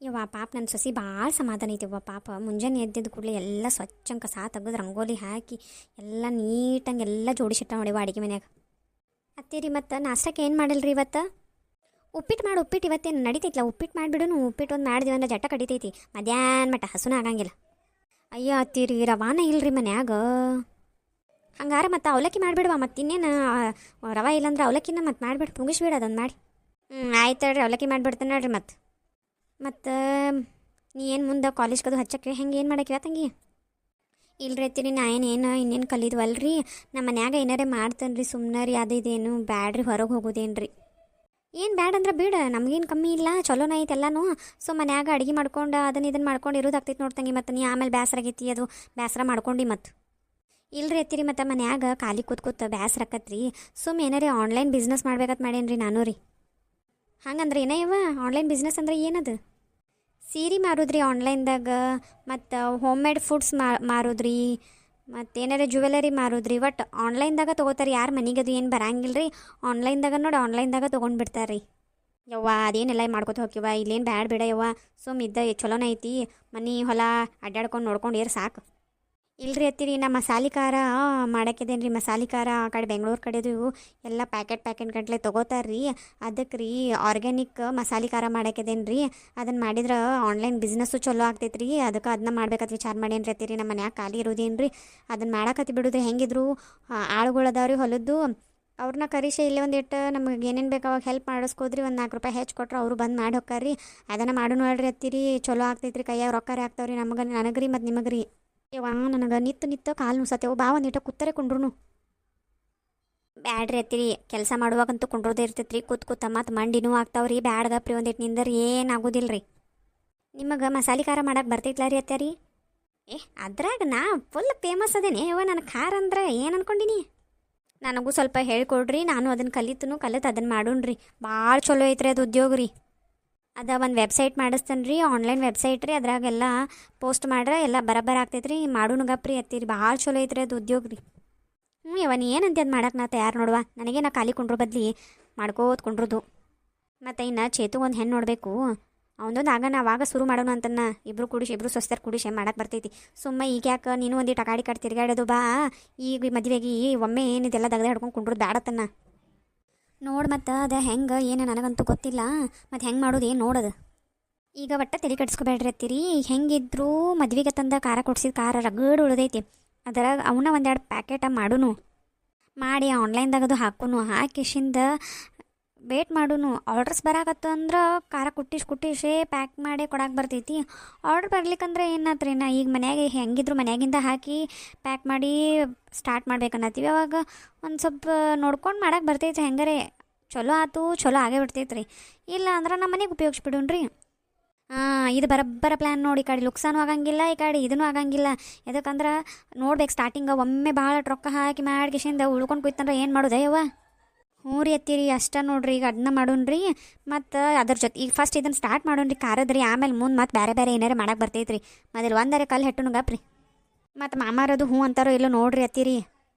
ಯವ್ವ ಪಾಪ ನನ್ನ ಸೊಸಿ ಭಾಳ ಸಮಾಧಾನ ಐತಿವ್ವ ಪಾಪ ಮುಂಜಾನೆ ಎದ್ದಿದ್ದು ಕೂಡಲೇ ಎಲ್ಲ ಸ್ವಚ್ಛಂಗೆ ಕಸ ತೆಗೆದು ರಂಗೋಲಿ ಹಾಕಿ ಎಲ್ಲ ನೀಟಂಗೆ ಎಲ್ಲ ಜೋಡಿಸಿಟ್ಟ ನೋಡಿವ ಅಡುಗೆ ಮನ್ಯಾಗ. ಅತ್ತೀರಿ ಮತ್ತು ನಾಷ್ಟಕ್ಕೆ ಏನು ಮಾಡಿಲ್ರಿ ಇವತ್ತು? ಉಪ್ಪಿಟ್ಟು ಮಾಡಿ ಉಪ್ಪಿಟ್ಟು ಇವತ್ತೇನು ನಡಿತೈತಿಲ್ಲ, ಉಪ್ಪಿಟ್ಟು ಮಾಡಿಬಿಡು. ಉಪ್ಪಿಟ್ಟು ಒಂದು ಮಾಡಿದ್ವಿ ಅಂದ್ರೆ ಜಟ್ಟ ಕಡಿತೈತಿ, ಮಧ್ಯಾಹ್ನ ಮಟ್ಟ ಹಸುನ ಆಗಂಗಿಲ್ಲ. ಅಯ್ಯೋ ಅತ್ತೀರಿ ರವಾನ ಇಲ್ರಿ ಮನ್ಯಾಗ. ಹಂಗಾರೆ ಮತ್ತು ಅವಲಕ್ಕಿ ಮಾಡಿಬಿಡುವ, ಮತ್ತು ಇನ್ನೇನು ರವೆ ಇಲ್ಲಾಂದ್ರೆ ಅವಲಕ್ಕಿನ ಮತ್ತು ಮಾಡಿಬಿಡು, ಮುಗಿಸ್ಬಿಡು ಅದೊಂದು ಮಾಡಿ. ಆಯ್ತು ಹೇಳ್ರಿ, ಅವಲಕ್ಕಿ ಮಾಡಿಬಿಡ್ತೇನೆ ನೋಡ್ರಿ. ಮತ್ತು ನೀ ಏನು ಮುಂದೆ ಕಾಲೇಜ್ಗದು ಹಚ್ಚಕ್ಕೆ ಹೆಂಗೆ ಏನು ಮಾಡಕ್ಕೆ ತಂಗಿ? ಇಲ್ರಿ ಅತ್ತೀರಿ ನಾ ಇನ್ನೇನು ಕಲಿದ್ವಲ್ರಿ, ನಮ್ಮ ಮನ್ಯಾಗ ಏನಾರೇ ಮಾಡ್ತೇನೆ ರೀ. ಸುಮ್ಮನೆ ರೀ ಅದು ಇದೇನು ಬ್ಯಾಡ್ರಿ, ಹೊರಗೆ ಹೋಗೋದೇನು ರೀ. ಏನು ಬ್ಯಾಡ ಅಂದ್ರೆ ಬಿಡ, ನಮಗೇನು ಕಮ್ಮಿ ಇಲ್ಲ, ಚಲೋನ ಐತೆ ಎಲ್ಲನೂ. ಸೊ ಮನ್ಯಾಗ ಅಡುಗೆ ಮಾಡ್ಕೊಂಡು ಇದನ್ನು ಮಾಡ್ಕೊಂಡು ಇರೋದಾಗ್ತೈತೆ ನೋಡ್ತಂಗಿ. ಮತ್ತು ನೀ ಆಮೇಲೆ ಬೇಸರ ಆಗೈತಿ, ಅದು ಬೇಸರ ಮಾಡ್ಕೊಂಡು ಮತ್ತು ಇಲ್ರಿ ಅತ್ತೀರಿ. ಮತ್ತು ಮನ್ಯಾಗ ಖಾಲಿ ಕೂತ್ ಬೇಸರ ಆಕತ್ರಿ. ಸುಮ್ಮ ಏನಾರೇ ಆನ್ಲೈನ್ ಬಿಸ್ನೆಸ್ ಮಾಡ್ಬೇಕಂತ ಮಾಡೇನಿ ರೀ ನಾನು ರೀ. ಹಂಗಂದ್ರೆ ಏನಯ್ಯವ ಆನ್ಲೈನ್ ಬಿಸ್ನೆಸ್ ಅಂದ್ರೆ ಏನದು? ಸೀರೆ ಮಾರೋದ್ರಿ ಆನ್ಲೈನ್ದಾಗ, ಮತ್ತು ಹೋಮ್ ಮೇಡ್ ಫುಡ್ಸ್ ಮಾರೋದ್ರಿ, ಮತ್ತು ಏನಾರ ಜ್ಯುವೆಲರಿ ಮಾರೋದ್ರಿ. ಒಟ್ಟು ಆನ್ಲೈನ್ದಾಗ ತೊಗೋತಾರೆ. ಯಾರು ಮನೆಗದು ಏನು ಬರಂಗಿಲ್ಲ ರೀ, ಆನ್ಲೈನ್ದಾಗ ನೋಡಿ ಆನ್ಲೈನ್ದಾಗ ತೊಗೊಂಡು ಬಿಡ್ತಾರೆ ರೀ. ಯವ್ವ ಅದೇನೆಲ್ಲ ಮಾಡ್ಕೊತ ಹೋಗಿವ, ಇಲ್ಲೇನು ಬ್ಯಾಡ ಬಿಡ ಯವ್ವ, ಸುಮ್ಮ ಇದ್ದ ಚಲೋನ ಐತಿ, ಮನೆ ಹೊಲ ಅಡ್ಡಾಡ್ಕೊಂಡು ನೋಡ್ಕೊಂಡು ಏರು ಸಾಕು. ಇಲ್ರಿ ಅತ್ತೀರಿ ನಾ ಮಸಾಲೆ ಖಾರ ಮಾಡಾಕಿದ್ದೇನೆ ರೀ. ಮಸಾಲೆ ಖಾರ ಆ ಕಡೆ ಬೆಂಗಳೂರು ಕಡೆದು ಎಲ್ಲ ಪ್ಯಾಕೆಟ್ ಗಂಟ್ಲೆ ತೊಗೋತಾರೆ ರೀ. ಅದಕ್ಕೆ ರೀ ಆರ್ಗ್ಯಾನಿಕ್ ಮಸಾಲೆ ಖಾರ ಮಾಡಾಕಿದ್ದೇನೆ ರೀ. ಅದನ್ನು ಮಾಡಿದ್ರೆ ಆನ್ಲೈನ್ ಬಿಸ್ನೆಸ್ಸು ಚಲೋ ಆಗ್ತೈತೆ ರೀ. ಅದಕ್ಕೆ ಅದನ್ನ ಮಾಡ್ಬೇಕಂತ ವಿಚಾರ ಮಾಡೇನಿ ರೀ ಅತ್ತೀರಿ. ನಮ್ಮ ಮನ್ಯಾಗ ಖಾಲಿ ಇರೋದೇನು ರೀ, ಅದನ್ನು ಮಾಡಾಕತ್ತಿ ಬಿಡೋದು. ಹೆಂಗಿದ್ರು ಆಳುಗಳದಾವ್ರಿ ಹೊಲದ್ದು, ಅವ್ರನ್ನ ಕರಿಸಿ ಇಲ್ಲೇ ಒಂದಿಟ್ಟು ನಮಗೆ ಏನೇನು ಬೇಕು ಅವಾಗ ಹೆಲ್ಪ್ ಮಾಡಿಸ್ಕೋದ್ರಿ. ಒಂದು 4 ರೂಪಾಯಿ ಹೆಚ್ಚು ಕೊಟ್ರೆ ಅವರು ಬಂದು ಮಾಡಿ ಹೋಗ್ತಾರ್ರಿ. ಅದನ್ನು ಮಾಡು ನೋಡ್ರಿ ಅತ್ತೀರಿ, ಚಲೋ ಆಗ್ತೈತೆ ರೀ. ಕೈಯಾಗ ರೊಕ್ಕ ಆಗ್ತಾವ್ರಿ ನನಗೆ ರೀ ಮತ್ತು ನಿಮಗೆ ರೀ. ಯವ್ವ ನನಗೆ ನಿತ್ತು ಕಾಲು ನುಸತ್ತೇವು, ಬಾ ಒಂದಿಟ ಕೂತರೆ ಕುಂಡ್ರು. ಬ್ಯಾಡ್ರಿ ಅತ್ತೀರಿ, ಕೆಲಸ ಮಾಡುವಾಗಂತೂ ಕುಂಡ್ರೋದೇ ಇರ್ತೈತೆ ರೀ. ಕೂತ ಮತ್ತು ಮಂಡಿನೂ ಆಗ್ತಾವ್ರಿ. ಬ್ಯಾಡ್ಗಪ್ರಿ ಒಂದಿಟ್ಟು ನಿಂದರಿ ಏನಾಗೋದಿಲ್ಲ ರೀ. ನಿಮಗೆ ಮಸಾಲೆ ಖಾರ ಮಾಡಕ್ಕೆ ಬರ್ತೈತ್ಲ ರೀ ಅತ್ಯಾರಿ? ಅದ್ರಾಗ ನಾ ಫುಲ್ ಫೇಮಸ್ ಅದೇನೆ ಯವ್ವ. ನನಗೆ ಖಾರ ಅಂದ್ರೆ ಏನು ಅನ್ಕೊಂಡಿನಿ? ನನಗೂ ಸ್ವಲ್ಪ ಹೇಳ್ಕೊಡ್ರಿ, ನಾನು ಅದನ್ನು ಕಲಿತು ಅದನ್ನು ಮಾಡೋಣ್ರಿ. ಭಾಳ ಚಲೋ ಐತ್ರಿ ಅದು ಉದ್ಯೋಗ ರೀ. ಅದ ಒಂದು ವೆಬ್ಸೈಟ್ ಮಾಡಿಸ್ತೇನೆ ರೀ, ಆನ್ಲೈನ್ ವೆಬ್ಸೈಟ್ ರೀ. ಅದ್ರಾಗೆಲ್ಲ ಪೋಸ್ಟ್ ಮಾಡ್ರೆ ಎಲ್ಲ ಬರಬ್ಬರ ಆಗ್ತೈತೆ ರೀ. ಮಾಡೋಣಗಪ್ರಿ ಅತ್ತೀರಿ, ಭಾಳ ಚಲೋ ಐತ್ರಿ ಅದು ಉದ್ಯೋಗ ರೀ. ಯವ್ವ ನೀ ಏನಂತ ಅದು ಮಾಡಕ್ಕೆ ನಾ ತಯಾರು ನೋಡುವ. ನನಗೆ ನಾ ಖಾಲಿ ಕುಂಡ್ರು ಬದ್ಲಿ ಮಾಡ್ಕೋತ ಕುಂಡ್ರದು. ಮತ್ತು ಇನ್ನು ಚೇತು ಒಂದು ಹೆಣ್ಣು ನೋಡಬೇಕು, ಅವನದೊಂದು ಆಗ ಅವಾಗ ಶುರು ಮಾಡೋಣ ಅಂತನ್ನ. ಇಬ್ಬರು ಸ್ವಸ್ಥರು ಕೂಡಿಸಿ ಮಾಡಕ್ಕೆ ಬರ್ತೈತಿ. ಸುಮ್ಮ ಈಗ ಯಾಕೆ ನೀನು ಒಂದಿಟ್ಟು ಅಕಾಡಿ ಕಾಡಿ ತಿರ್ಗಾಡೋದು ಬಾ. ಈಗ ಮದುವೆಗೆ ಒಮ್ಮೆ ಏನಿದೆಲ್ಲ ದಗದ ಹಿಡ್ಕೊಂಡು ಕುಂಡ್ರದು ಬ್ಯಾಡತ್ತನ್ನ ನೋಡಿ. ಮತ್ತು ಅದು ಹೆಂಗೆ ಏನು ನನಗಂತೂ ಗೊತ್ತಿಲ್ಲ. ಮತ್ತು ಹೆಂಗೆ ಮಾಡೋದು ಏನು ನೋಡೋದು. ಈಗ ಒಟ್ಟು ತಲೆ ಕೆಡಿಸ್ಕೊಬೇಡ್ರಿ ಅತ್ತೀರಿ. ಹೆಂಗಿದ್ರು ಮದ್ವೆಗೆ ತಂದ ಖಾರ ಕೊಡ್ಸಿದ ಖಾರ ರಗಡ್ ಉಳಿದೈತಿ. ಅದರಾಗ ಅವನ್ನ 1-2 ಪ್ಯಾಕೆಟ ಮಾಡೋನು ಮಾಡಿ ಆನ್ಲೈನ್ದಾಗದು ಹಾಕೋನು, ಹಾಕಿಶಿಂದ ವೇಟ್ ಮಾಡೋನು. ಆರ್ಡ್ರಸ್ ಬರಾಕತ್ತು ಅಂದ್ರೆ ಖಾರ ಕುಟ್ಟಿಸಿ ಪ್ಯಾಕ್ ಮಾಡಿ ಕೊಡಕ್ಕೆ ಬರ್ತೈತಿ. ಆರ್ಡ್ರ್ ಬರ್ಲಿಕ್ಕಂದ್ರೆ ಏನಾತ್ರಿ, ನಾ ಈಗ ಮನ್ಯಾಗ ಹೆಂಗಿದ್ರು ಮನ್ಯಾಗಿಂದ ಹಾಕಿ ಪ್ಯಾಕ್ ಮಾಡಿ ಸ್ಟಾರ್ಟ್ ಮಾಡ್ಬೇಕನ್ನತ್ತೀವಿ. ಅವಾಗ ಒಂದು ಸ್ವಲ್ಪ ನೋಡ್ಕೊಂಡು ಮಾಡಕ್ಕೆ ಬರ್ತೈತಿ. ಹೆಂಗಾರೆ ಚಲೋ ಆಯ್ತು, ಚಲೋ ಆಗೇ ಬಿಡ್ತೈತೆ ರೀ. ಇಲ್ಲ ಅಂದ್ರೆ ನಮ್ಮ ಮನೆಗೆ ಉಪಯೋಗಿಸ್ಬಿಡೋಣ್ರಿ. ಇದು ಬರಬ್ಬರ ಪ್ಲ್ಯಾನ್ ನೋಡಿ. ಈ ಕಡೆ ಲುಕ್ಸಾನು ಆಗಂಗಿಲ್ಲ, ಈ ಕಡೆ ಇದೂ ಆಗಂಗಿಲ್ಲ. ಯಾಕಂದ್ರೆ ನೋಡ್ಬೇಕು ಸ್ಟಾರ್ಟಿಂಗ ಒಮ್ಮೆ ಭಾಳ ರೊಕ್ಕ ಹಾಕಿ ಮಾಡಿಕಿಶಿಂದ ಉಳ್ಕೊಂಡು ಕುಯ್ತಂದ್ರೆ ಏನು ಮಾಡೋದು ಯವ್ವ? ಹ್ಞೂ ರೀ ಅತ್ತೀರಿ, ಅಷ್ಟ ನೋಡ್ರಿ. ಈಗ ಅದನ್ನ ಮಾಡೋಣ್ರಿ. ಮತ್ತು ಅದ್ರ ಜೊತೆ ಈಗ ಫಸ್ಟ್ ಇದನ್ನು ಸ್ಟಾರ್ಟ್ ಮಾಡೋಣ್ರಿ ಖಾರದ್ರಿ. ಆಮೇಲೆ ಮುಂದೆ ಮತ್ತು ಬೇರೆ ಏನಾರು ಮಾಡಕ್ಕೆ ಬರ್ತೈತ್ರಿ. ಮೊದಲು ಒಂದರೆ ಕಲ್ಲು ಹೆಟ್ಟುನುಗಪ್ರಿ. ಮತ್ತು ಮಾಮಾರದು ಹ್ಞೂ ಅಂತಾರೋ ಇಲ್ಲೋ ನೋಡ್ರಿ ಅತ್ತೀರಿ.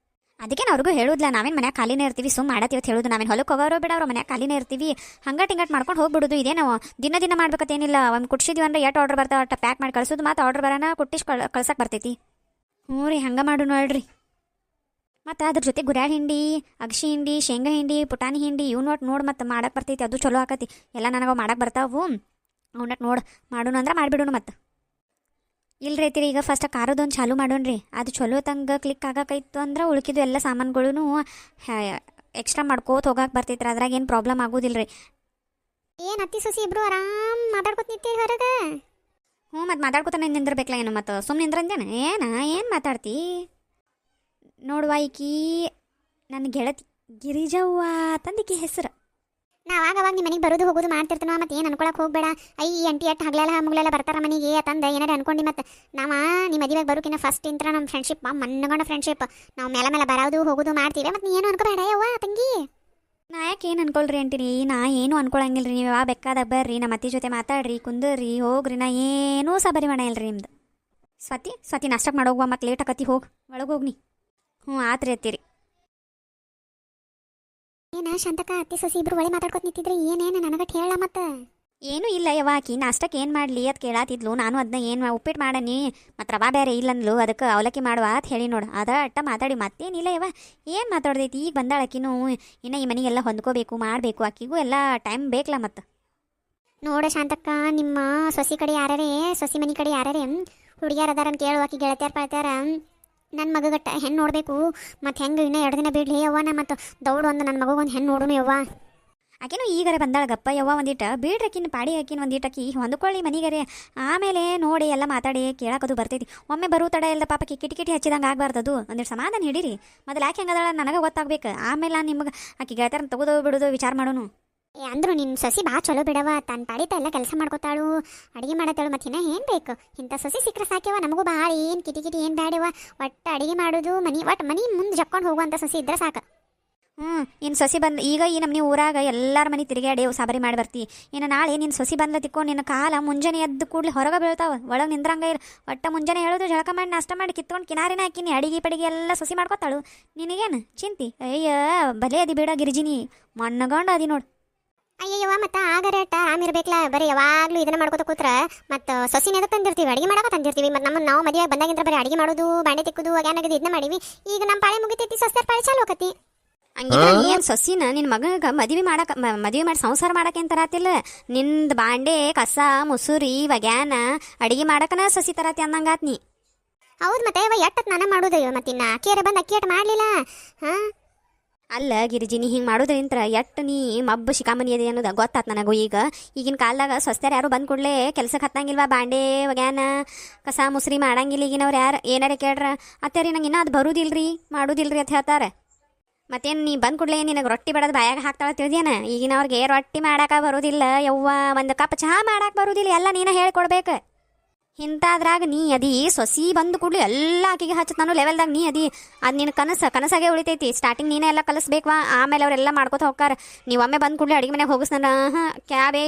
ಅದಕ್ಕೆ ಅವ್ರಿಗೂ ಹೇಳೋದಿಲ್ಲ, ನಾವೇನು ಮನ್ಯಾಗ ಖಾಲಿನೇ ಇರ್ತೀವಿ, ಸುಮ್ಮ ಮಾಡತ್ತೀವತ್ತು ಹೇಳೋದು. ನಾವೇನು ಹೊಲಕ್ಕೆ ಹೋಗೋರು ಬಿಡ, ಅವ್ರು ಮನ್ಯಾಗ ಖಾಲಿನೇ ಇರ್ತೀವಿ. ಹಂಗಟ್ ಮಾಡ್ಕೊಂಡು ಹೋಗ್ಬಿಡೋದು. ಇದೇ ನಾವು ದಿನ ಮಾಡ್ಬೇಕತ್ತೇನಿಲ್ಲ. ಒಂದು ಕುಟ್ಸಿದ್ವಿ ಅಂದ್ರೆ ಎಷ್ಟು ಆರ್ಡ್ರ್ ಬರ್ತಾವೆ ಅಷ್ಟು ಪ್ಯಾಕ್ ಮಾಡಿ ಕಳ್ಸೋದು. ಮತ್ತು ಆರ್ಡ್ರ್ ಬರೋಣ ಕುಟ್ಟಿಸಿ ಕಳ್ಸಕ್ಕೆ ಬರ್ತೈತಿ. ಹ್ಞೂ ರೀ, ಹಂಗೆ ಮಾಡು ನೋಡ್ರಿ. ಮತ್ತು ಅದ್ರ ಜೊತೆ ಗುರ್ಯಾಳ ಹಿಂಡಿ, ಅಗಶಿ ಹಿಂಡಿ, ಶೇಂಗಾ ಹಿಂಡಿ, ಪುಟಾಣಿ ಹಿಂಡಿ ಇವು ನೋಡಿ ಮತ್ತು ಮಾಡಕ್ಕೆ ಬರ್ತೈತಿ. ಅದು ಚಲೋ ಆಕತಿ. ಎಲ್ಲ ನನಗೆ ಮಾಡಕ್ಕೆ ಬರ್ತಾವು. ಅವನಟ್ಟು ನೋಡಿ ಮಾಡೋಣ ಅಂದ್ರೆ ಮಾಡಿಬಿಡೋಣ. ಮತ್ತು ಇಲ್ರಿ ಐತಿರಿ, ಈಗ ಫಸ್ಟ್ ಖಾರದೊಂದು ಚಾಲು ಮಾಡೋಣ್ರಿ. ಅದು ಚಲೋ ತಂಗ ಕ್ಲಿಕ್ ಆಗಕ್ಕೈತು ಅಂದ್ರೆ ಉಳ್ಕಿದ್ದು ಎಲ್ಲ ಸಾಮಾನುಗಳೂ ಎಕ್ಸ್ಟ್ರಾ ಮಾಡ್ಕೋತ ಹೋಗಕ್ಕೆ ಬರ್ತೈತ್ರಿ. ಅದ್ರಾಗ ಏನು ಪ್ರಾಬ್ಲಮ್ ಆಗೋದಿಲ್ಲ ರೀ. ಏನು ಅತ್ತಿ ಸೊಸಿ ಇಬ್ಬರು ಆರಾಮ್ ಮಾತಾಡ್ಕೊತ ನಿಂತೀವಿ ಹೊರಗೆ? ಹ್ಞೂ, ಮತ್ತು ಮಾತಾಡ್ಕೊತಾನೆ ನಿಂದಿರ್ಬೇಕಲ್ಲ ಏನು? ಮತ್ತು ಸುಮ್ಮನೆ ನಿಂದ್ರಂದೇನ ಏನು ಮಾತಾಡ್ತಿ ನೋಡುವ. ಈಕಿ ನನ್ನ ಗೆಳತಿ ಗಿರಿಜವ್ವ ತಂದಿಕಿ ಹೆಸರು. ನಾವಾಗ ನಿಮ್ಮ ಮನೆಗೆ ಬರೋದು ಹೋಗೋದು ಮಾಡ್ತಿರ್ತೀನೋ. ಮತ್ತೆ ಏನು ಅನ್ಕೊಳಕ್ಕೆ ಹೋಗ್ಬೇಡ. ಈ ಅಂಟಿ ಎಟ್ಟು ಹಗಲೆಲ್ಲ ಮುಗಲೆಲ್ಲ ಬರ್ತಾರ ಮನೆಗೆ ತಂದ ಏನಾರು ಅನ್ಕೊಂಡು. ಮತ್ತು ನಾವು ನಿಮ್ಮ ಮದುವೆಗೆ ಬರೋಕಿನ್ನ ಫಸ್ಟ್ ಇಂತ್ರ ನಮ್ಮ ಫ್ರೆಂಡ್ಶಿಪ್ ಮಣ್ಣಗೊಂಡ ಫ್ರೆಂಡ್ಶಿಪ್. ನಾವು ಮೇಲೆ ಬರೋದು ಹೋಗೋದು ಮಾಡ್ತೀವಿ. ಮತ್ತು ನೀ ಏನು ಅನ್ಕೋಬೇಡ ಯವ್ವ ತಂಗಿ. ನಾ ಯಾಕೆ ಏನು ಅನ್ಕೊಳ್ರಿ ಅಂತೀರಿ? ನಾ ಏನೂ ಅನ್ಕೊಳಂಗಿಲ್ಲ ರೀ. ನೀವು ಯಾವ ಬೇಕಾದಾಗ ಬರ್ರಿ, ನಮ್ಮ ಅತ್ತಿ ಜೊತೆ ಮಾತಾಡ್ರಿ, ಕುಂದರ್ರಿ, ಹೋಗ್ರಿ. ನಾ ಏನೂ ಸಬರಿ ಮಾಡ ಇಲ್ರಿ ನಿಮ್ದು. ಸ್ವಾತಿ ನಾಷ್ಟಕ್ಕೆ ಮಾಡೋಗುವ, ಮತ್ತು ಲೇಟ್ ಆಕತಿ. ಹೋಗಿ ಒಳಗೆ ಹೋಗ್ನಿ. ಹ್ಞೂ ಆತ್ರಿ ಅತ್ತೀರಿ. ಏನ ಶಾಂತಕ ಅತ್ತಿ ಸೊಸಿ ಇಬ್ರು ಒಳ್ಳೆ ಮಾತಾಡ್ಕೊತ ನಿಂತಿದ್ರಿ, ಏನೇನು ನನಗಟ್ಟು ಹೇಳ. ಮತ್ತು ಏನೂ ಇಲ್ಲ ಯವ್ವ, ಆಕಿ ನಾಷ್ಟಕ್ಕೆ ಏನು ಮಾಡಲಿ ಅದು ಕೇಳಾತಿದ್ಲು. ನಾನು ಅದನ್ನ ಏನು ಉಪ್ಪಿಟ್ಟು ಮಾಡನಿ ಮತ್ತು ರವಾ ಬೇರೆ ಇಲ್ಲನ್ಲು, ಅದಕ್ಕೆ ಅವಲಕ್ಕಿ ಮಾಡುವ ಅಂತ ಹೇಳಿ ನೋಡು. ಅದ ಅಟ್ಟ ಮಾತಾಡಿ ಮತ್ತೇನಿಲ್ಲ ಯವ್ವ. ಏನು ಮಾತಾಡ್ದೈತಿ, ಈಗ ಬಂದಾಳ ಆಕಿನೂ. ಇನ್ನು ಈ ಮನೆಗೆಲ್ಲ ಹೊಂದ್ಕೋಬೇಕು, ಮಾಡಬೇಕು, ಆಕಿಗೂ ಎಲ್ಲ ಟೈಮ್ ಬೇಕಲ್ಲ ಮತ್ತು. ನೋಡ ಶಾಂತಕ್ಕ, ನಿಮ್ಮ ಸೊಸಿ ಕಡೆ ಯಾರೇ ಸೊಸಿ ಮನೆ ಕಡೆ ಯಾರೇ ಹುಡುಗಿಯಾರ ಅದಾರನ್ ಕೇಳು, ಆಕಿ ಗೆಳತಿಯಾರ ಪಳ್ತಾರ ನನ್ನ ಮಗಗಟ್ಟ ಹೆಣ್ಣು ನೋಡಬೇಕು. ಮತ್ತು ಹೆಂಗೆ ಇನ್ನೂ 2 ದಿನ ಬಿಡ್ಲಿ ಯವ್ವ, ನಾ ಮತ್ತು ದೌಡು ಒಂದು ನನ್ನ ಮಗುಗೊಂದು ಹೆಣ್ಣು ನೋಡುನು ಯವ್ವ. ಆಕಿನೂ ಈಗರೆ ಬಂದಾಳ ಗಪ್ಪ ಯವ್ವ. ಒಂದಿಟ್ಟು ಬಿಡ್ರಕಿನ ಪಾಡಿ ಆಕಿನ ಒಂದಿಟ್ಟು ಆಕಿ ಹೊಂದ್ಕೊಳ್ಳಿ ಮನಿಗರೆ. ಆಮೇಲೆ ನೋಡಿ ಎಲ್ಲ ಮಾತಾಡಿ ಕೇಳಾಕದು ಬರ್ತೈತಿ. ಒಮ್ಮೆ ಬರೋ ತಡ ಎಲ್ಲ ಪಾಪಕ್ಕೆ ಕಿಟಿ ಹಚ್ಚಿದಂಗೆ ಆಗ್ಬಾರ್ದದು. ಒಂದಿಟ್ಟು ಸಮಾಧಾನ ಹಿಡೀರಿ. ಮೊದಲು ಯಾಕೆ ಹೆಂಗದಾಳ ನನಗೆ ಗೊತ್ತಾಗ್ಬೇಕು. ಆಮೇಲೆ ನಾನು ನಿಮ್ಗೆ ಆಕಿ ಗೆಳತಿಯರನ್ನ ತಗೋದು ಬಿಡೋದು ವಿಚಾರ ಮಾಡೋನು. ಅಂದ್ರು ನಿನ್ನ ಸೊಸಿ ಭಾಳ ಚಲೋ ಬಿಡವ. ತನ್ನ ಪಾಡಿತ ಎಲ್ಲ ಕೆಲಸ ಮಾಡ್ಕೋತಾಳು, ಅಡುಗೆ ಮಾಡತ್ತಾಳು. ಮತ್ತು ಇನ್ನೂ ಏನು ಬೇಕು, ಇಂಥ ಸೊಸಿ ಸಿಕ್ಕರೆ ಸಾಕ್ಯವ. ನಮಗೂ ಭಾಳ ಏನು ಕಿಟಿ ಏನು ಬ್ಯಾಡವ. ಒಟ್ಟು ಅಡುಗೆ ಮಾಡೋದು, ಒಟ್ಟು ಮನೆ ಮುಂದೆ ಜಕ್ಕೊಂಡು ಹೋಗುವಂಥ ಸೊಸಿ ಇದ್ರೆ ಸಾಕು. ಇನ್ನು ಸೊಸಿ ಬಂದು ಈಗ ಈ ನಮ್ಮನೆ ಊರಾಗ ಎಲ್ಲರ ಮನೆ ತಿರುಗಾಡಿ ಸಾಬರಿ ಮಾಡಿ ಬರ್ತಿ. ಇನ್ನು ನಾಳೆ ನಿನ್ನ ಸೊಸಿ ಬಂದ ತಿಕ್ಕೊಂಡು ನಿನ್ನ ಕಾಲ ಮುಂಜಾನೆ ಎದ್ದು ಕೂಡಲೇ ಹೊರಗೆ ಬೀಳ್ತಾವೆ. ಒಳಗೆ ನಿಂದ್ರಂಗ ಇಲ್ಲ. ಒಟ್ಟು ಮುಂಜಾನೆ ಹೇಳೋದು, ಜಳಕ ಮಾಡಿ ನಾಷ್ಟ ಮಾಡಿ ಕಿತ್ಕೊಂಡು ಕಿನಾರಿನ ಹಾಕಿನಿ. ಅಡಿಗೆ ಪಡಿಗೆ ಎಲ್ಲ ಸೊಸಿ ಮಾಡ್ಕೊತಾಳು. ನಿನಗೇನು ಚಿಂತಿ? ಅಯ್ಯ ಬಲೆ ಅದಿ ಬೇಡ ಗಿರಿಜಿನಿ, ಮಣ್ಣಗಂಡು ಅದಿ ನೋಡು. ಅಯ್ಯವ್ವ, ಮತ್ತು ಆಗರೆ ಅಟ್ಟ ಆರಾಮಿರ್ಬೇಕಲ್ಲ. ಬರೀ ಯಾವಾಗಲೂ ಇದನ್ನ ಮಾಡ್ಕೊತ ಕೂತ್ರೆ ಮತ್ತು ಸೊಸಿನ ಎದಕ್ಕೆ ತಂದಿರ್ತೀವಿ, ಅಡುಗೆ ಮಾಡಕ್ಕೆ ತಂದಿರ್ತೀವಿ. ಮತ್ತು ನಾವು ಮದುವೆ ಬಂದಾಗಿಂದ ಬರೀ ಅಡುಗೆ ಮಾಡೋದು, ಬಾಂಡೆ ತಿಕ್ಕೋದು, ಅಗ್ಯಾನಾಗದು ಇದನ್ನ ಮಾಡೀವಿ. ಈಗ ನಮ್ಮ ಪಾಳೆ ಮುಗಿತೈತಿ, ಸೊಸ್ತಾರ ಪಾಳೆ ಚಾಲು ಹೋಗತಿ. ಹಂಗಿದ್ರೆ ಏನು ಸೊಸಿನ ನಿನ್ನ ಮಗನಿಗೆ ಮದುವೆ ಮಾಡಿ ಸಂಸಾರ ಮಾಡಕ್ಕೆ ಅಂತ ತರಾತಿಲ್ಲ. ನಿಂದು ಬಾಂಡೆ ಕಸ ಮುಸುರಿ ಒಗ್ಯಾನ ಅಡಿಗೆ ಮಾಡಕನ ಸೊಸಿ ತರಾತಿ ಅನ್ನಂಗಾತ್ ನೀ. ಹೌದು, ಮತ್ತೆ ಇವ ಎಟ್ಟತ್ ನಾನು ಮಾಡೋದು. ಮತ್ತಿನ್ನ ಅಕ್ಕಿಯರ ಬಂದು ಅಕ್ಕಿಯಟ ಮಾಡಲಿಲ್ಲ. ಹಾಂ ಅಲ್ಲ ಗಿರಿಜಿನಿ, ಹಿಂಗೆ ಮಾಡೋದ್ರಿಂತ ಎಟ್ಟು ನೀ ಮಬ್ಬು ಶಿಕಾಮಣಿ ಅದೇ ಅನ್ನೋದು ಗೊತ್ತಾತ್ ನನಗೂ. ಈಗಿನ ಕಾಲದಾಗ ಸ್ವಸ್ಥರು ಯಾರು ಬಂದು ಕೂಡಲೇ ಕೆಲ್ಸಕ್ಕೆ ಹತ್ತಂಗಿಲ್ವಾ. ಬಾಂಡೆ ಒಗ್ಯಾನ ಕಸ ಮುಸ್ರಿ ಮಾಡಂಗಿಲ್ಲ ಈಗಿನವ್ರು ಯಾರು. ಏನಾರ ಕೇಳ್ರ ಅತ್ತೇರಿ ನಂಗೆ ಇನ್ನೂ ಅದು ಬರುದಿಲ್ರಿ ಮಾಡೋದಿಲ್ರಿ ಅಂತ ಹೇಳ್ತಾರೆ. ಮತ್ತೇನು ನೀ ಬಂದು ಕೂಡಲೇ ನಿನಗೆ ರೊಟ್ಟಿ ಬಡೋದು ಬಾಯಾಗ ಹಾಕ್ತಾಳೆ ತಿಳಿದೇನ. ಈಗಿನವ್ರಿಗೆ ರೊಟ್ಟಿ ಮಾಡಕ್ಕೆ ಬರೋದಿಲ್ಲ ಯವ್ವ, ಒಂದು ಕಪ್ ಚಹಾ ಮಾಡಕ್ಕೆ ಬರೋದಿಲ್ಲ. ಎಲ್ಲ ನೀನು ಹೇಳ್ಕೊಡ್ಬೇಕು. ಇಂಥದ್ರಾಗ ನೀ ಅದಿ ಸೊಸಿ ಬಂದು ಕೂಡಲೇ ಎಲ್ಲ ಆಕಿಗೆ ಹಚ್ಚ ನಾನು ಲೆವೆಲ್ದಾಗ ನೀ ಅದಿ. ಅದು ನಿನ್ನ ಕನಸಾಗೆ ಉಳಿತೈತಿ. ಸ್ಟಾರ್ಟಿಂಗ್ ನೀನೇ ಎಲ್ಲ ಕಲಿಸ್ಬೇಕವಾ, ಆಮೇಲೆ ಅವರೆಲ್ಲ ಮಾಡ್ಕೋತ ಹೋಗ್ತಾರೆ. ನೀವು ಒಮ್ಮೆ ಬಂದು ಕೂಡಲೇ ಅಡುಗೆ ಮನೆಗೆ ಹೋಗಿಸ್ನ ಕ್ಯಾಬೇ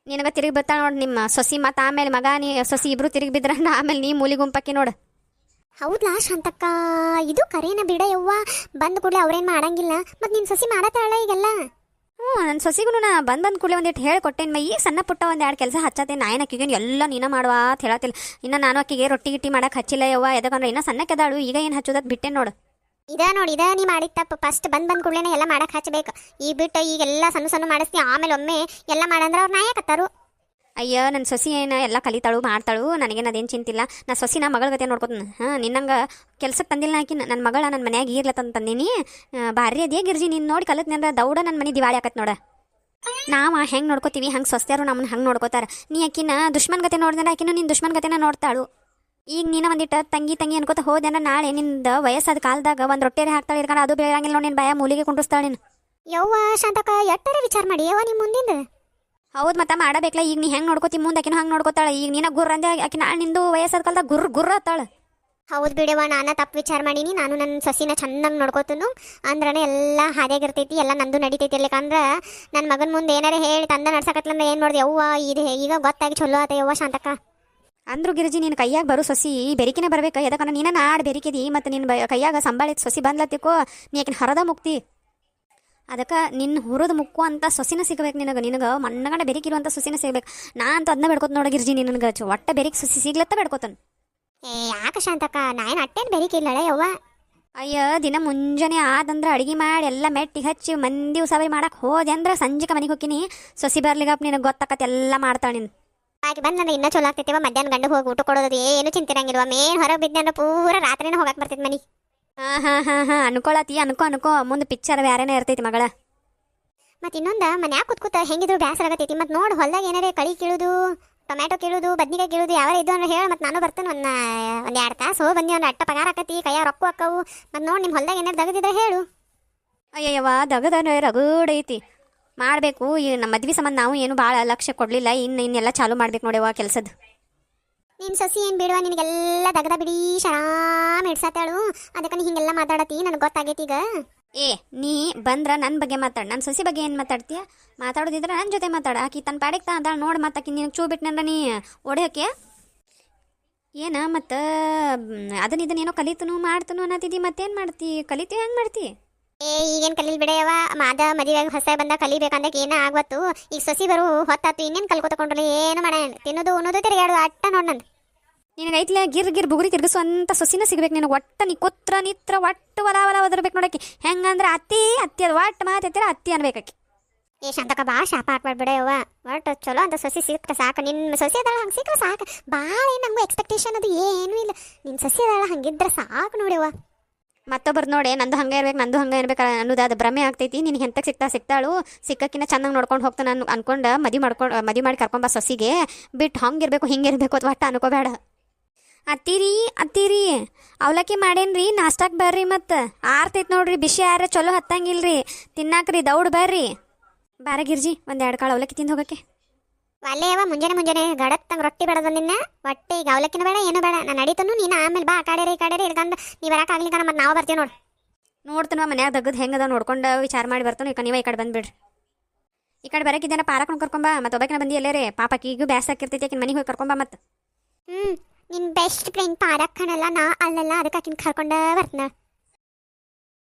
ನಿನಗೆ ತಿರುಗಿ ಬರ್ತಾಳೆ ನೋಡಿ ನಿಮ್ಮ ಸೊಸಿ. ಮತ್ತು ಆಮೇಲೆ ಮಗ ನೀ ಸೊಸಿ ಇಬ್ಬರು ತಿರುಗಿ ಬಿದ್ರ ಆಮೇಲೆ ನೀ ಮೂಲಿ ಗುಂಪಕ್ಕೆ ನೋಡು. ಹೌದಾ ಶಾಂತಕ್ಕ, ಇದು ಕರೇನ ಬಿಡ ಯವ್ವ. ಬಂದು ಕೂಡಲೇ ಅವ್ರೇನು ಮಾಡಂಗಿಲ್ಲ. ಮತ್ತು ನಿನ್ನ ಸೊಸಿ ಮಾಡತ್ತಾಳ ಈಗೆಲ್ಲ. ನನ್ನ ಸೊಸಿಗೂ ನಾ ಬಂದು ಕೂಡಲೇ ಒಂದಿಟ್ಟು ಹೇಳ್ಕೊಟ್ಟೇನು. ಈಗ ಸಣ್ಣ ಪುಟ್ಟ ಒಂದೆರಡು ಕೆಲಸ ಹಚ್ಚತ್ತೆ. ನಾಯನ ಅಕ್ಕಿಗೇನು ಎಲ್ಲ ನೀನು ಮಾಡುವ ಅಂತ ಹೇಳತ್ತಿಲ್ಲ. ಇನ್ನು ನಾನು ಅಕ್ಕಿಗೆ ರೊಟ್ಟಿ ಗಿಟ್ಟಿ ಮಾಡಕ್ಕೆ ಹಚ್ಚಿಲ್ಲ ಯವ್ವ. ಯಾಕಂದ್ರೆ ಇನ್ನೂ ಸಣ್ಣಕ್ಕೆದಾಳು. ಈಗ ಏನು ಹಚ್ಚೋದಕ್ಕೆ ಬಿಟ್ಟೆ ನೋಡು. ಇದ ನೀ ಮಾಡಿದ ತಪ್ಪು. ಫಸ್ಟ್ ಬಂದು ಕೂಡಲೇ ಎಲ್ಲ ಮಾಡಕ್ಕೆ ಹಚ್ಚಬೇಕು. ಈ ಬಿಟ್ಟು ಈಗೆಲ್ಲ ಸಣ್ಣ ಮಾಡಿಸ್ತಿ, ಆಮೇಲೆ ಒಮ್ಮೆ ಎಲ್ಲ ಮಾಡಂದ್ರೆ ಅವ್ರು ನಾಯಕತ್ತಾರು. ಅಯ್ಯ ನನ್ನ ಸೊಸಿ ಏನು ಎಲ್ಲ ಕಲಿತಾಳು ಮಾಡ್ತಾಳು. ನನಗೇನು ಅದೇನು ಚಿಂತಿಲ್ಲ. ನಾ ಸೊಸಿ ನಾ ಮಗಳ ಗತೆ ನೋಡ್ಕೊತೀನಿ. ನಿನ್ನಂಗೆ ಕೆಲ್ಸಕ್ಕೆ ತಂದಿಲ್ಲ ಹಾಕಿ ನನ್ನ ಮಗಳ ನನ್ನ ಮನ್ಯಾಗ ಇರ್ಲತ್ತಂತ ತಂದೀನಿ. ಭಾರಿ ಅದೇ ಗಿರ್ಜಿ ನೀನು ನೋಡಿ ಕಲಿತ್ನಂದ್ರೆ ದೌಡ ನನ್ನ ಮನೆ ದಿವಾಳಿ ಆಕತ್ ನೋಡ. ನಾವು ಹೆಂಗೆ ನೋಡ್ಕೋತೀವಿ ಹಂಗೆ ಸೊಸ್ತ್ಯಾರು ನಮ್ಮನ್ನ ಹಂಗೆ ನೋಡ್ಕೋತಾರೆ. ನೀ ಆಕಿನ ದುಶ್ಮನ್ ಗತೆ ನೋಡಿದ್ರೆ ಆಕಿನ ನಿನ್ನ ದುಶ್ಮನ್ ಗತೆನ ನೋಡ್ತಾಳು. ಈಗ ನೀನು ಒಂದಿಟ್ಟು ತಂಗಿ ಅನ್ಕೋತ ಹೋದೆ ನಾಳೆ ನಿಂದ ವಯಸ್ಸಾದ ಕಾಲದಾಗ ಒಂದು ರೊಟ್ಟಿಯರೇ ಹಾಕ್ತಾಳೆ ಇರ್ಕೊಂಡು ಅದು ಬೇರಂಗಿಲ್ಲ ನೋಡಿ. ನಿನ್ನ ಬಾಯ ಮೂಲಿಗೆ ಕುಂಡಿಸ್ತಾಳೆ ನೀನು. ಯವ್ವ ಶಾಂತಕ್ಕ, ಎಟ್ಟರೆ ವಿಚಾರ ಮಾಡಿ ಯವ್ವ ನಿಮ್ಮ ಮುಂದಿಂದ. ಹೌದು, ಮತ್ತೆ ಮಾಡಬೇಕಲ್ಲ. ಈಗ ನೀ ಹೆಂಗೆ ನೋಡ್ಕೋತಿ ಮುಂದೆ ಆಕಿನ ಹಂಗೆ ನೋಡ್ಕೋತಾಳೆ. ಈಗ ನೀನು ಗುರ್ರ ಅಂದೆ ಆಕಿ ನಾಳೆ ನಿಂದು ವಯಸ್ಸಾದ ಕಾಲದಾಗ ಗುರ್ರ ಅತ್ತಾಳೆ. ಹೌದು ಬಿಡವ್ವ, ನಾನು ತಪ್ಪು ವಿಚಾರ ಮಾಡೀನಿ. ನಾನು ನನ್ನ ಸೊಸಿನ ಚೆನ್ನಾಗಿ ನೋಡ್ಕೋತನು ಅಂದ್ರೇ ಎಲ್ಲ ಹಾದಿಯಾಗಿರ್ತೈತಿ, ಎಲ್ಲ ನಂದು ನಡಿತೈತಿ. ಇರ್ಲಿಕ್ಕಂದ್ರೆ ನನ್ನ ಮಗನ ಮುಂದೆ ಏನಾರೇ ಹೇಳಿ ತಂದ ನಡ್ಸಕತ್ಲಂದ್ರೆ ಏನು ಮಾಡಿದೆ ಯವ್ವ. ಇದು ಈಗ ಗೊತ್ತಾಗಿ ಚಲೋ ಆತ ಯವ್ವ ಶಾಂತಕ್ಕ. ಅಂದ್ರು ಗಿರಿಜಿ ನಿನ್ನ ಕೈಯಾಗ ಬರೋ ಸೊಸಿ ಬೆರಿಕಿನೇ ಬರ್ಬೇಕು. ಯಾಕಂದ್ರೆ ನೀನ ನಾಡು ಬೆರಿಕಿದಿ. ಮತ್ತು ನಿನ್ನ ಕೈಯಾಗ ಸಂಬಾಳಿದ ಸೊಸಿ ಬಂದ್ಲತ್ತಿಕೋ ನೀ ಆಕಿನ ಹರದ ಮುಕ್ತಿ. ಅದಕ್ಕೆ ನಿನ್ನ ಹುರಿದು ಮುಕ್ಕು ಅಂತ ಸೊಸಿನ ಸಿಗಬೇಕು ನಿನಗೆ ಮಣ್ಣಗಂಡ ಬೆರಿಕಿರುವಂಥ ಸೊಸಿನ ಸಿಗ್ಬೇಕು. ನಾ ಅಂತ ಅದನ್ನ ಬೆಡ್ಕೊತ ನೋಡ ಗಿರ್ಜಿ, ನಿನಗೆ ಒಟ್ಟ ಬೆರಿಕೆ ಸೊಸಿ ಸಿಗ್ಲತ್ತ ಬೆಡ್ಕೊತಾನೆ. ಯಾಕೆ ಶಾಂತಕ್ಕ, ನಾನು ಅಟ್ಟೇನು ಬೆರಿಕಿಲ್ಲಳೆ ಯವ್ವ. ಅಯ್ಯ ದಿನ ಮುಂಜಾನೆ ಆದಂದ್ರೆ ಅಡುಗೆ ಮಾಡಿ ಎಲ್ಲ ಮೆಟ್ಟಿಗೆ ಹಚ್ಚಿ ಮಂದಿ ಉಸಾಬರಿ ಮಾಡಕ್ಕೆ ಹೋದೆ ಅಂದ್ರೆ ಸಂಜೆಗೆ ಮನೆಗೆ ಹೋಗ್ತೀನಿ. ಸೊಸಿ ಬರ್ಲಿಗಪ್ಪ ನಿನಗೆ ಗೊತ್ತಾಕತ್ತೆ ಎಲ್ಲ ಮಾಡ್ತಾಳೆ ನೀನು. ಆಕೆ ಬಂದ್ರೆ ಇನ್ನೂ ಚಲೋ ಆಗ್ತೈತಿವ. ಮಧ್ಯಾಹ್ನ ಗಂಡು ಹೋಗಿ ಊಟ ಕೊಡೋದು ಏನು ಚಿಂತಿರಂಗಿಲ್ವ. ಮೇನ್ ಹೊರಗೆ ಬಿದ್ದಂದ್ರೆ ಪೂರ ರಾತ್ರಿನೇ ಹೋಗಕ್ಕೆ ಬರ್ತೈತಿ ಮನೆ. ಹಾಂ ಅನ್ಕೊಳತಿ ಅನ್ಕೋ ಮುಂದೆ ಪಿಕ್ಚರ್ ಬೇರೆನೇ ಇರ್ತೈತಿ ಮಗಳ. ಮತ್ತು ಇನ್ನೊಂದು ಮನ್ಯಾಗ ಕೂತ್ಕೂತ ಹೆಂಗಿದ್ರು ಬೇಸರ ಆಗತೈತಿ. ಮತ್ತು ನೋಡಿ ಹೊಲ್ದಾಗ ಏನಾರೇ ಕಳಿ ಕೀಳೋದು, ಟೊಮ್ಯಾಟೊ ಕೀಳೋದು, ಬದ್ನಿಕಾಯಿ ಕೀಳೋದು ಯಾವ ಇದು ಅಂದ್ರೆ ಹೇಳಿ. ಮತ್ತು ನಾನು ಬರ್ತೇನೆ ಒಂದು 2 ತಾಸು ಬಂದು ಒಂದು ಅಟ್ಟ ಪಗಾರ ಆಕತಿ, ಕೈಯಾಗ ರೊಕ್ಕ ಹಾಕವು. ಮತ್ತು ನೋಡಿ ನಿಮ್ಮ ಹೊಲ್ದಾಗ ಏನಾರು ದಗದಿದ್ರೆ ಹೇಳು. ಅಯ್ಯವ್ವ ದಗದ ರಗಡೈತಿ ಮಾಡಬೇಕು. ಈ ನಮ್ಮ ಮದ್ವೆ ಸಂಬಂಧ ನಾವು ಏನು ಭಾಳ ಲಕ್ಷ್ಯ ಕೊಡಲಿಲ್ಲ. ಇನ್ನೆಲ್ಲ ಚಾಲೂ ಮಾಡ್ಬೇಕು ನೋಡ್ಯವ ಕೆಲಸದ. ನಿನ್ನ ಸೊಸಿ ಏನು ಬಿಡುವ, ನಿನಗೆಲ್ಲ ದಗದ ಬಿಡಿ ಶರಾಮ್ ಇಡ್ಸಾತಾಳು. ಅದಕ್ಕೆ ನೀ ಹಿಂಗೆಲ್ಲ ಮಾತಾಡತಿ, ನನಗೆ ಗೊತ್ತಾಗೈತಿ ಈಗ. ನೀ ಬಂದ್ರೆ ನನ್ನ ಬಗ್ಗೆ ಮಾತಾಡು. ನನ್ನ ಸೊಸಿ ಬಗ್ಗೆ ಏನು ಮಾತಾಡ್ತೀಯ? ಮಾತಾಡೋದಿದ್ರೆ ನನ್ನ ಜೊತೆ ಮಾತಾಡ. ಆಕಿ ತನ್ನ ಪಾಡಿಗೆ ತಾ ಅದಾಳ ನೋಡಿ. ಮತ್ತು ಆಕಿ ನಿನಗೆ ಚೂ ಬಿಟ್ನಂದ್ರೆ ನೀ ಹೊಡೆಯೋಕೆ ಏನು? ಮತ್ತು ಇದನ್ನೇನೋ ಕಲಿತನು ಮಾಡ್ತನು ಅನ್ನತ್ತಿದ್ದಿ. ಮತ್ತೇನು ಮಾಡ್ತಿ? ಕಲಿತೀವಿ ಹೆಂಗೆ ಮಾಡ್ತಿ? ಈಗೇನು ಕಲೀಲ್ ಬಿಡೆಯವ ಮಾದ ಮದುವೆಯಾಗ ಹೊಸ ಬಂದ ಕಲಿಬೇಕಂದಾಗ ಏನ ಆಗ್ವತ್ತು ಈಗ ಸೊಸಿ ಬರು ಹೊತ್ತಾತು ಇನ್ನೇನು ಕಲ್ಕೋತಕೊಂಡ್ರಿ ಏನು ಮಾಡ ತಿನ್ನೋದು ಉನ್ನೋದು ತಿರುಗಾಡು ಅಟ್ಟ ನೋಡ್ ನಂದು ನಿನಗೆ ಐತ್ಲೆ ಗಿರ್ ಬುಗುರಿ ತಿರ್ಗಿಸುವಂಥ ಸೊಸಿನ ಸಿಗ್ಬೇಕು ನಿನಗೆ ಒಟ್ಟು ನೀ ಕೊತ್ರ ನಿತ್ರ ಒಟ್ಟು ಹೊಲ ಒದರ್ಬೇಕು ನೋಡಕ್ಕೆ ಹೆಂಗಂದ್ರೆ ಅತ್ತಿ ಅದು ಒಟ್ಟು ಮಾತೈತಿರ ಅತ್ತಿ ಅನ್ಬೇಕಾಕಿ ಶಾಂತಕ ಬಾ ಶಾಪ ಹಾಕ್ಬೇಡ್ಬಿಡೆಯವ್ವ ಒಟ್ಟು ಚಲೋ ಅಂತ ಸೊಸಿ ಸಿಕ್ಕ್ರೆ ಸಾಕು ನಿನ್ನ ಸೊಸಿ ಅದಾಳ ಹಂಗೆ ಸಿಕ್ಕರೆ ಸಾಕು ಭಾಳ ನಂಗೂ ಎಕ್ಸ್ಪೆಕ್ಟೇಷನ್ ಅದು ಏನೂ ಇಲ್ಲ ನಿನ್ನ ಸೊಸಿ ಅದಾಳ ಹಂಗಿದ್ರೆ ಸಾಕು ನೋಡಿಯವ್ವ ಮತ್ತೊಬ್ಬರು ನೋಡಿ ನಂದು ಹಂಗೆ ಇರ್ಬೇಕು ನಂದು ಹಂಗೆ ಇರ್ಬೇಕು ಅನ್ನೋದು ಅದು ಭ್ರಮೆ ಆಗ್ತೈತಿ ನಿನಗೆ ಎಂತಕ್ಕೆ ಸಿಗ್ತಾಳು ಸಿಕ್ಕಕ್ಕಿನ್ನ ಚೆನ್ನಾಗಿ ನೋಡ್ಕೊಂಡು ಹೋಗ್ತಾನೆ ಅನ್ಕೊಂಡು ಮದುವೆ ಮಾಡಿ ಕರ್ಕೊಂಬ ಸೊಸಿಗೆ ಬಿಟ್ಟು ಹಂಗಿರ್ಬೇಕು ಹಿಂಗಿರ್ಬೇಕು ಅದು ಒಟ್ಟು ಅನ್ಕೋಬೇಡ ಅತ್ತೀರಿ ಅವಲಕ್ಕಿ ಮಾಡೇನ್ರಿ ನಾಷ್ಟಾಕ್ ಬರ್ರಿ ಮತ್ತು ಆರ್ತೈತಿ ನೋಡ್ರಿ ಬಿಸಿ ಆರ ಚಲೋ ಹತ್ತಂಗಿಲ್ರಿ ತಿನ್ನಾಕ್ರಿ ದೌಡ್ ಬರ್ರಿ ಬಾರಗಿರ್ಜಿ ಒಂದು 2 ಕಾಳು ಅವಲಕ್ಕಿ ತಿಂದು ಹೋಗಕ್ಕೆ ಅಲ್ಲೇವ ಮುಂಜಾನೆ ಗಡತ್ತಂಗೆ ರೊಟ್ಟಿ ಬೇಡ ನಿನ್ನ ಹೊಟ್ಟೆ ಈಗ ಅವಲಕ್ಕಿನೂ ಬೇಡ ಏನು ಬೇಡ ನಾನು ನಡೀತನು ನೀನು ಆಮೇಲೆ ಬಾ ಕಾಡೇರಿ ಇಳ್ಕಂಡು ನೀವು ಬರೋಕ್ಕಾಗ್ಲಿಕ್ಕ ಮತ್ತೆ ನಾವು ಬರ್ತೀವಿ ನೋಡಿ ನೋಡ್ತಾನ ಮನ್ಯಾಗ ದಗ್ಗದು ಹೆಂಗದ ನೋಡ್ಕೊಂಡು ವಿಚಾರ ಮಾಡಿ ಬರ್ತಾನೆ ಈಗ ನೀವು ಈ ಕಡೆ ಬಂದುಬಿಡ್ರಿ ಈ ಕಡೆ ಬರೋಕಿದ್ದೇನ ಪಾರಕೊಂಡು ಕರ್ಕೊಂಬ ಮತ್ತು ಒಬ್ಬಕಿನ ಬಂದು ಎಲ್ಲೇ ಪಾಪಕ್ಕೆ ಈಗೂ ಬ್ಯಾಸ್ ಹಾಕಿರ್ತೈತಿ ಆಕಿನ ಮನೆಗೆ ಹೋಗಿ ಕರ್ಕೊಂಬ ಮತ್ತು ನಿನ್ನ ಬೆಸ್ಟ್ ಫ್ರೆಂಡ್ ಪಾರಕ್ಕಣಲ್ಲ ನಾ ಅಲ್ಲಲ್ಲ ಅದಕ್ಕೆ ಆಕಿನ ಕರ್ಕೊಂಡು ಬರ್ತಾನೆ